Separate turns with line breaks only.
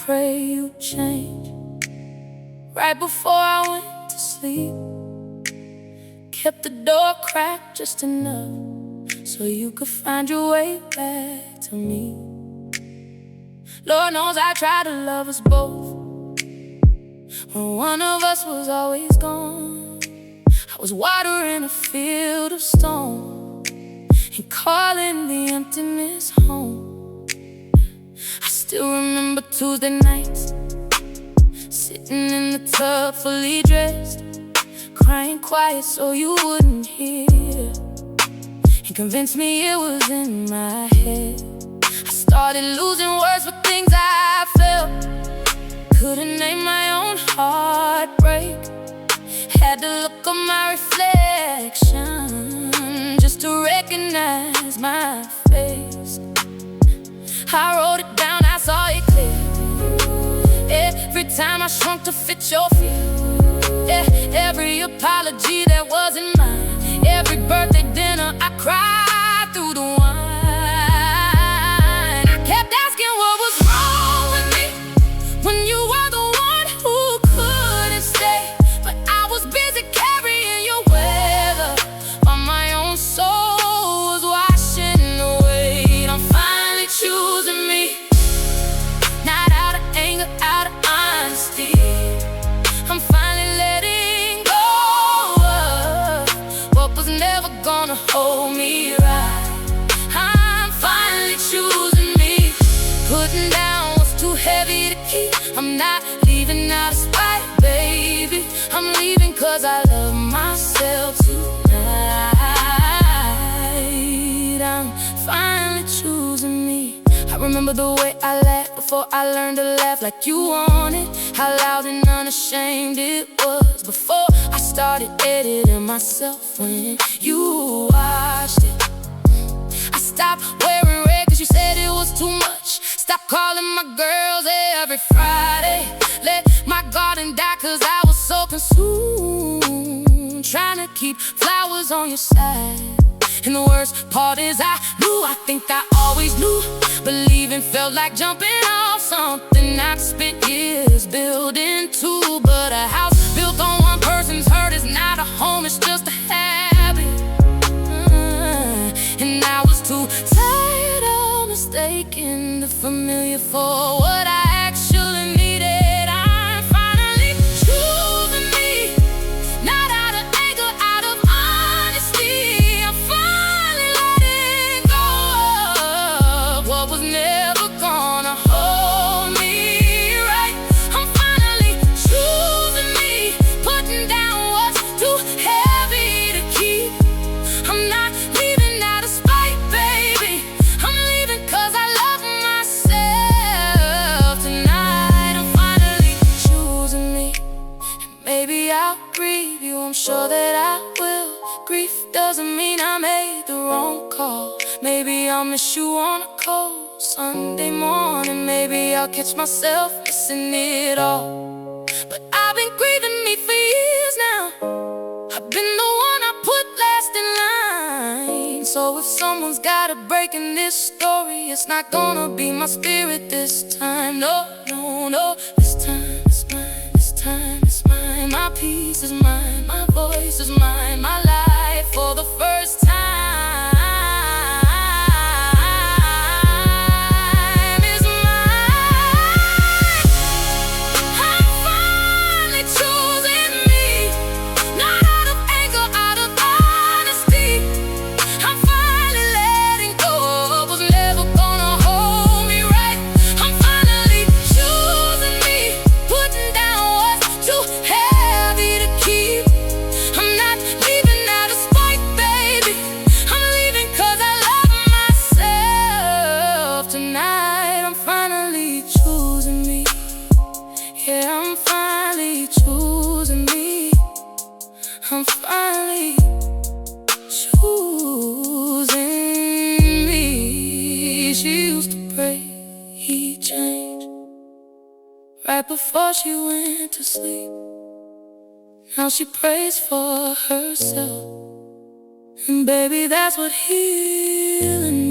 pray you change. Right before I went to sleep, kept the door cracked just enough so you could find your way back to me. Lord knows I tried to love us both when one of us was always gone. I was watering a field of stone and calling the emptiness home. I still remember Tuesday nights, sitting in the tub fully dressed, crying quiet so you wouldn't hear, and convinced me it was in my head. I started losing words for things I felt, couldn't name my own heartbreak. Had to look at my reflection just to recognize my face. I wrote it down, I saw it clear. Every time I shrunk to fit your fear, every apology that wasn't mine, every birthday dinner I cried through the wine. I kept asking what was wrong with me when you were the one who couldn't stay, but I was busy carrying your weather while my own soul was washing away. I'm finally choosing me, not out of anger, out of honesty. I'm finally letting go of what was never gonna hold me right. I'm finally choosing me, putting down what's too heavy to keep. I'm not leaving out of spite, baby. I'm leaving cause I love myself tonight. I'm finally choosing me. I remember the way I laughed before I learned to laugh like you wanted, how loud and unashamed it was before I started editing myself when you watched it. I stopped wearing red cause you said it was too much, stopped calling my girls every Friday, let my garden die cause I was so consumed trying to keep flowers on your side. And the worst part is I think I always knew. Believing felt like jumping off something I'd spent years building too. But a house built on one person's hurt is not a home, it's just a habit. And I was too tired of mistaking the familiar for what I actually needed. I'm finally choosing me, not out of anger, out of honesty. I'm finally letting go of what was never gonna hold me right. I'm finally choosing me, putting down what's too heavy to keep. I'm not leaving out of spite, baby. I'm leaving cause I love myself tonight. I'm finally choosing me. Maybe I'll grieve you, I'm sure that I will. Grief doesn't mean I made the wrong call. Maybe I'll miss you on a cold Sunday morning. Maybe I'll catch myself missing it all. But I've been grieving me for years now. I've been the one I put last in line. So if someone's got a break in this story, it's not gonna be my spirit this time. No, no, no. This time it's mine, this time it's mine. My peace is mine, my voice is mine. My life for the first time is mine. I'm finally choosing me, not out of anger, out of honesty. I'm finally letting go of what was never gonna hold me right. I'm finally choosing me, putting down what's too heavy to keep. I'm not leaving out of spite, baby. I'm leaving cause I love myself tonight. I'm finally choosing me. Yeah, I'm finally choosing me. I'm finally choosing me. She used to pray he changed right before she went to sleep. Now she prays for herself, and baby, that's what healing